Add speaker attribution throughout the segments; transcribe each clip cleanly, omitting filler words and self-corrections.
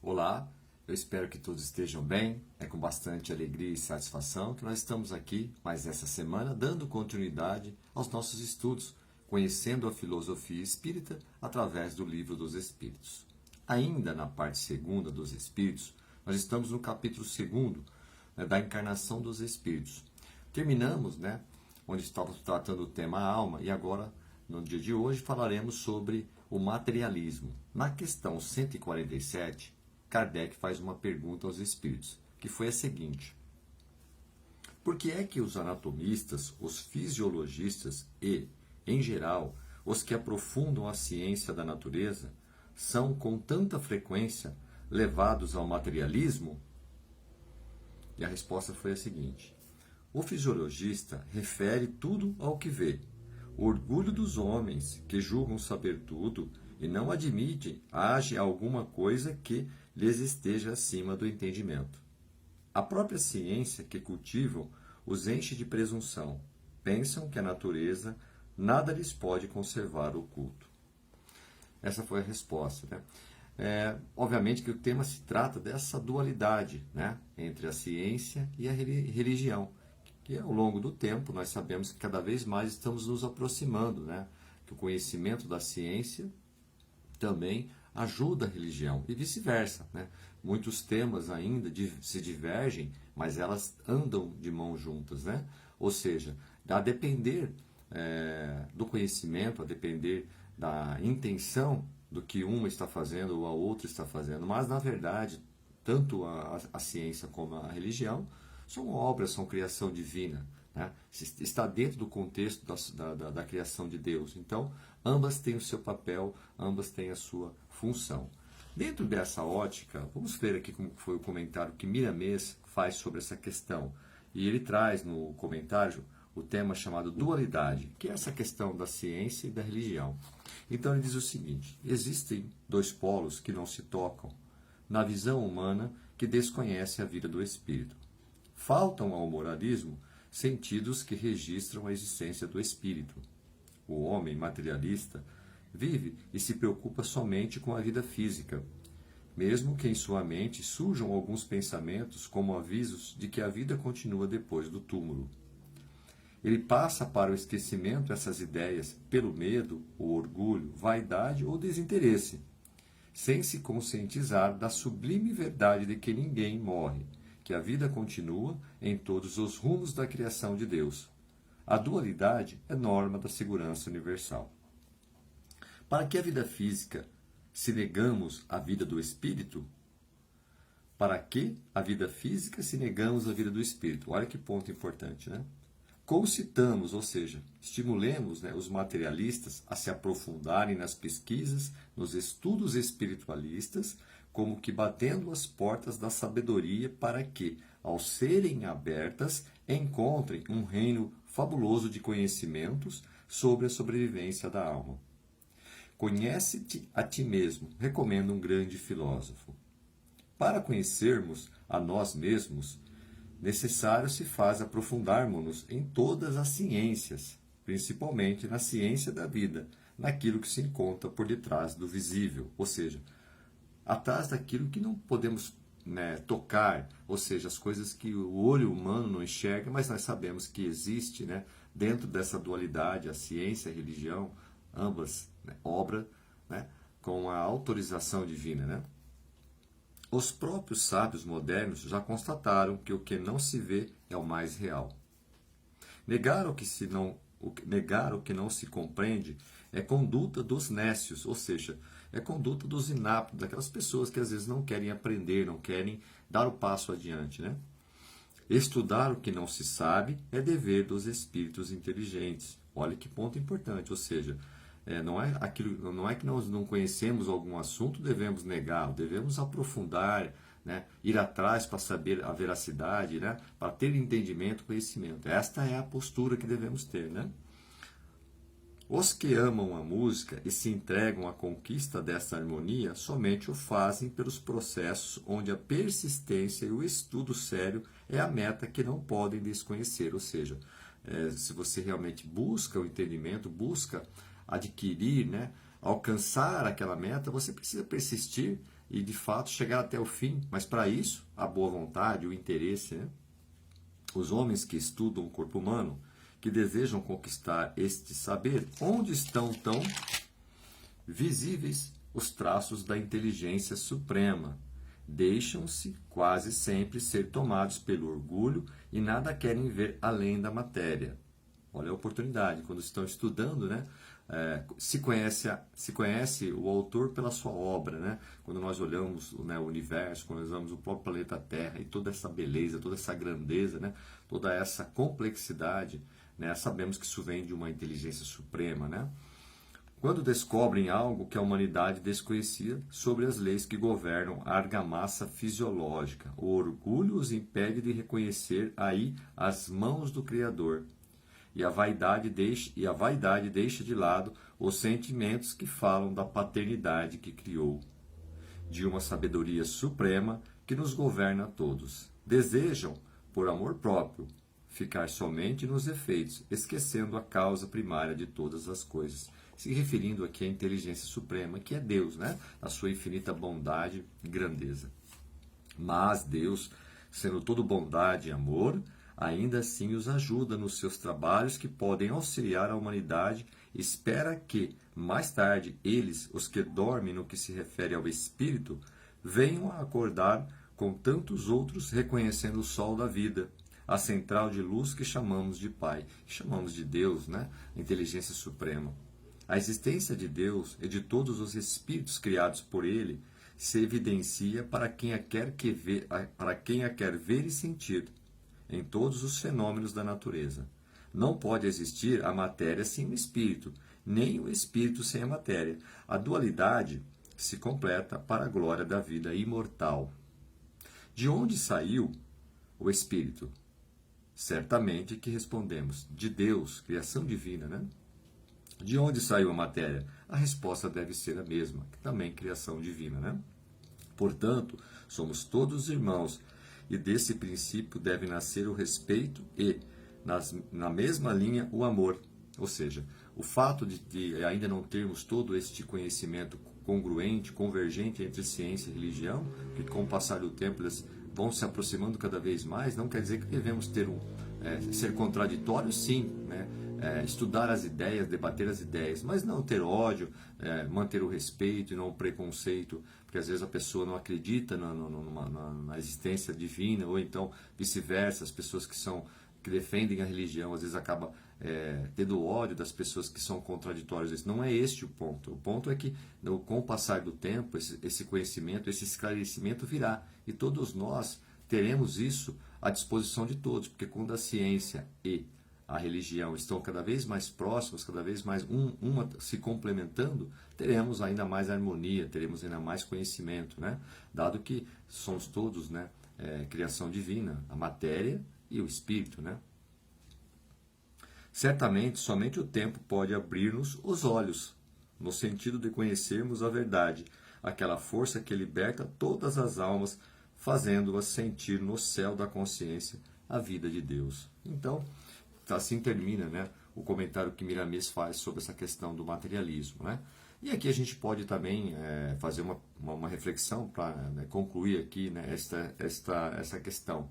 Speaker 1: Olá, eu espero que todos estejam bem. É com bastante alegria e satisfação que nós estamos aqui, mais essa semana, dando continuidade aos nossos estudos, conhecendo a filosofia espírita através do Livro dos Espíritos. Ainda na parte segunda dos Espíritos, nós estamos no capítulo 2, da encarnação dos Espíritos. Terminamos, onde estávamos tratando o tema alma, e agora, no dia de hoje, falaremos sobre o materialismo. Na questão 147, Kardec faz uma pergunta aos espíritos, que foi a seguinte: por que é que os anatomistas, os fisiologistas e, em geral, os que aprofundam a ciência da natureza são com tanta frequência levados ao materialismo? E a resposta foi a seguinte: o fisiologista refere tudo ao que vê. O orgulho dos homens, que julgam saber tudo e não admitem age alguma coisa que lhes esteja acima do entendimento. A própria ciência que cultivam os enche de presunção. Pensam que a natureza nada lhes pode conservar oculto. Essa foi a resposta. Obviamente que o tema se trata dessa dualidade, entre a ciência e a religião, que ao longo do tempo nós sabemos que cada vez mais estamos nos aproximando, que o conhecimento da ciência também ajuda a religião e vice-versa. Muitos temas ainda se divergem, mas elas andam de mãos juntas. Ou seja, a depender do conhecimento, a depender da intenção do que uma está fazendo ou a outra está fazendo, mas na verdade, tanto a ciência como a religião são obras, são criação divina. Está dentro do contexto da criação de Deus. Então, ambas têm o seu papel, ambas têm a sua função. Dentro dessa ótica, vamos ver aqui como foi o comentário que Miramês faz sobre essa questão. E ele traz no comentário o tema chamado dualidade, que é essa questão da ciência e da religião. Então ele diz o seguinte: existem dois polos que não se tocam na visão humana que desconhece a vida do espírito. Faltam ao moralismo sentidos que registram a existência do espírito. O homem materialista vive e se preocupa somente com a vida física, mesmo que em sua mente surjam alguns pensamentos como avisos de que a vida continua depois do túmulo. Ele passa para o esquecimento essas ideias pelo medo, o orgulho, vaidade ou desinteresse, sem se conscientizar da sublime verdade de que ninguém morre, que a vida continua em todos os rumos da criação de Deus. A dualidade é norma da segurança universal. Para que a vida física se negamos a vida do espírito? Para que a vida física se negamos a vida do espírito? Olha que ponto importante, Concitamos, ou seja, estimulemos os materialistas a se aprofundarem nas pesquisas, nos estudos espiritualistas, como que batendo as portas da sabedoria para que, ao serem abertas, encontrem um reino fabuloso de conhecimentos sobre a sobrevivência da alma. Conhece-te a ti mesmo, recomenda um grande filósofo. Para conhecermos a nós mesmos, necessário se faz aprofundarmos-nos em todas as ciências, principalmente na ciência da vida, naquilo que se encontra por detrás do visível, ou seja, atrás daquilo que não podemos tocar, ou seja, as coisas que o olho humano não enxerga, mas nós sabemos que existe, dentro dessa dualidade, a ciência e a religião, ambas obra, com a autorização divina, Os próprios sábios modernos já constataram que o que não se vê é o mais real. Negar o que não se compreende é conduta dos nécios, ou seja, é conduta dos inaptos, daquelas pessoas que às vezes não querem aprender, não querem dar o passo adiante. Estudar o que não se sabe é dever dos espíritos inteligentes. Olha que ponto importante, ou seja, não é que nós não conhecemos algum assunto, devemos negá-lo, devemos aprofundar, ir atrás para saber a veracidade, para ter entendimento, conhecimento. Esta é a postura que devemos ter. Os que amam a música e se entregam à conquista dessa harmonia somente o fazem pelos processos onde a persistência e o estudo sério é a meta que não podem desconhecer. Ou seja, se você realmente busca o entendimento, busca adquirir alcançar aquela meta, você precisa persistir e de fato chegar até o fim. Mas para isso, a boa vontade, o interesse, né? Os homens que estudam o corpo humano, que desejam conquistar este saber, onde estão tão visíveis os traços da inteligência suprema? Deixam-se quase sempre ser tomados pelo orgulho e nada querem ver além da matéria. Olha a oportunidade, quando estão estudando, né? Se conhece o autor pela sua obra, né? Quando nós olhamos, né, o universo, quando nós olhamos o próprio planeta Terra e toda essa beleza, toda essa grandeza, né? Toda essa complexidade, né? Sabemos que isso vem de uma inteligência suprema, né? Quando descobrem algo que a humanidade desconhecia sobre as leis que governam a argamassa fisiológica, o orgulho os impede de reconhecer aí as mãos do Criador. E a vaidade deixa de lado os sentimentos que falam da paternidade que criou, de uma sabedoria suprema que nos governa a todos. Desejam, por amor próprio, ficar somente nos efeitos, esquecendo a causa primária de todas as coisas, se referindo aqui à inteligência suprema, que é Deus, né? A sua infinita bondade e grandeza. Mas Deus, sendo todo bondade e amor, ainda assim os ajuda nos seus trabalhos que podem auxiliar a humanidade, espera que, mais tarde, eles, os que dormem no que se refere ao espírito, venham a acordar com tantos outros, reconhecendo o sol da vida, a central de luz que chamamos de Pai, que chamamos de Deus, né? A inteligência suprema. A existência de Deus e de todos os espíritos criados por Ele se evidencia para quem a quer ver e sentir, em todos os fenômenos da natureza. Não pode existir a matéria sem o espírito, nem o espírito sem a matéria. A dualidade se completa para a glória da vida imortal. De onde saiu o espírito? Certamente que respondemos, de Deus, criação divina, né? De onde saiu a matéria? A resposta deve ser a mesma, que também criação divina, né? Portanto, somos todos irmãos, e desse princípio deve nascer o respeito e, na mesma linha, o amor. Ou seja, o fato de ainda não termos todo este conhecimento congruente, convergente entre ciência e religião, que com o passar do tempo eles vão se aproximando cada vez mais, não quer dizer que devemos ser contraditórios, sim, né? Estudar as ideias, debater as ideias, mas não ter ódio, manter o respeito e não o preconceito, porque às vezes a pessoa não acredita na existência divina, ou então vice-versa, as pessoas que defendem a religião, às vezes acaba tendo ódio das pessoas que são contraditórias. Não é este o ponto. O ponto é que, com o passar do tempo, esse conhecimento, esse esclarecimento virá, e todos nós teremos isso à disposição de todos, porque quando a ciência e a religião estão cada vez mais próximas, cada vez mais uma se complementando, teremos ainda mais harmonia, teremos ainda mais conhecimento, né? Dado que somos todos, né, criação divina, a matéria e o espírito, né? Certamente, somente o tempo pode abrir-nos os olhos, no sentido de conhecermos a verdade, aquela força que liberta todas as almas, fazendo-as sentir no céu da consciência a vida de Deus. Então, assim termina, né, o comentário que Miramês faz sobre essa questão do materialismo, né? E aqui a gente pode também fazer uma reflexão para, né, concluir aqui, né, essa questão.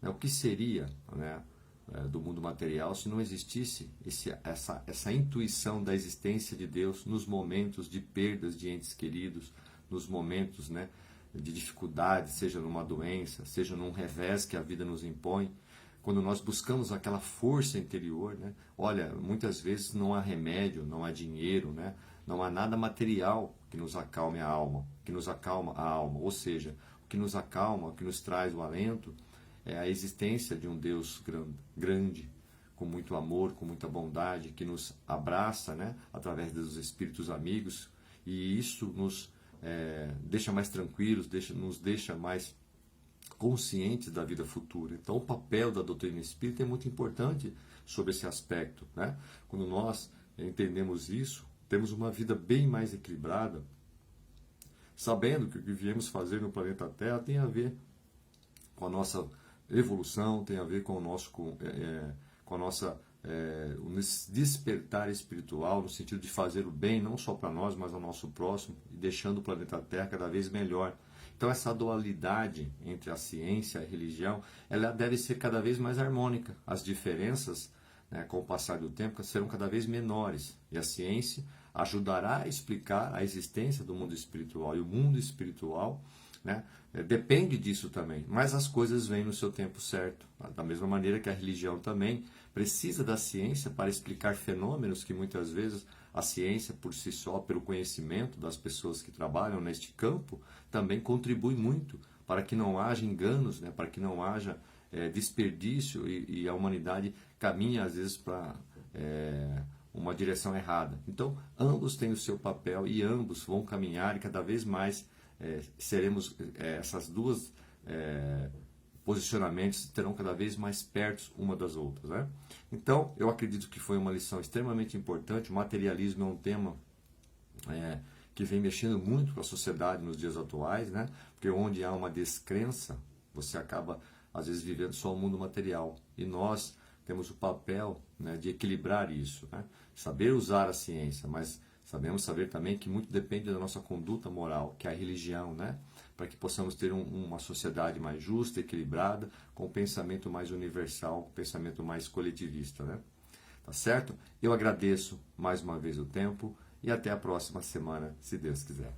Speaker 1: Né, o que seria, né, do mundo material se não existisse essa intuição da existência de Deus nos momentos de perdas de entes queridos, nos momentos, né, de dificuldade, seja numa doença, seja num revés que a vida nos impõe. Quando nós buscamos aquela força interior, né? Olha, muitas vezes não há remédio, não há dinheiro, né? Não há nada material que nos acalme a alma, que nos acalma a alma. Ou seja, o que nos acalma, o que nos traz o alento, é a existência de um Deus grande, com muito amor, com muita bondade, que nos abraça, né? Através dos espíritos amigos, e isso nos deixa mais tranquilos, nos deixa mais conscientes da vida futura. Então, o papel da doutrina espírita é muito importante sobre esse aspecto, né? Quando nós entendemos isso, temos uma vida bem mais equilibrada, sabendo que o que viemos fazer no planeta Terra tem a ver com a nossa evolução, tem a ver com a nossa um despertar espiritual no sentido de fazer o bem não só para nós, mas ao nosso próximo, e deixando o planeta Terra cada vez melhor. Então essa dualidade entre a ciência e a religião, ela deve ser cada vez mais harmônica. As diferenças, né, com o passar do tempo, serão cada vez menores, e a ciência ajudará a explicar a existência do mundo espiritual, e o mundo espiritual, né, depende disso também, mas as coisas vêm no seu tempo certo, da mesma maneira que a religião também precisa da ciência para explicar fenômenos que muitas vezes a ciência por si só, pelo conhecimento das pessoas que trabalham neste campo, também contribui muito para que não haja enganos, né, para que não haja desperdício e a humanidade caminha às vezes para uma direção errada. Então, ambos têm o seu papel e ambos vão caminhar e cada vez mais seremos, essas duas posicionamentos terão cada vez mais perto uma das outras, né? Então, eu acredito que foi uma lição extremamente importante. O materialismo é um tema que vem mexendo muito com a sociedade nos dias atuais, né? Porque onde há uma descrença, você acaba, às vezes, vivendo só o mundo material. E nós temos o papel, né, de equilibrar isso, né? Saber usar a ciência, mas sabemos saber também que muito depende da nossa conduta moral, que é a religião, né? Para que possamos ter uma sociedade mais justa, equilibrada, com um pensamento mais universal, um pensamento mais coletivista, né? Tá certo? Eu agradeço mais uma vez o tempo e até a próxima semana, se Deus quiser.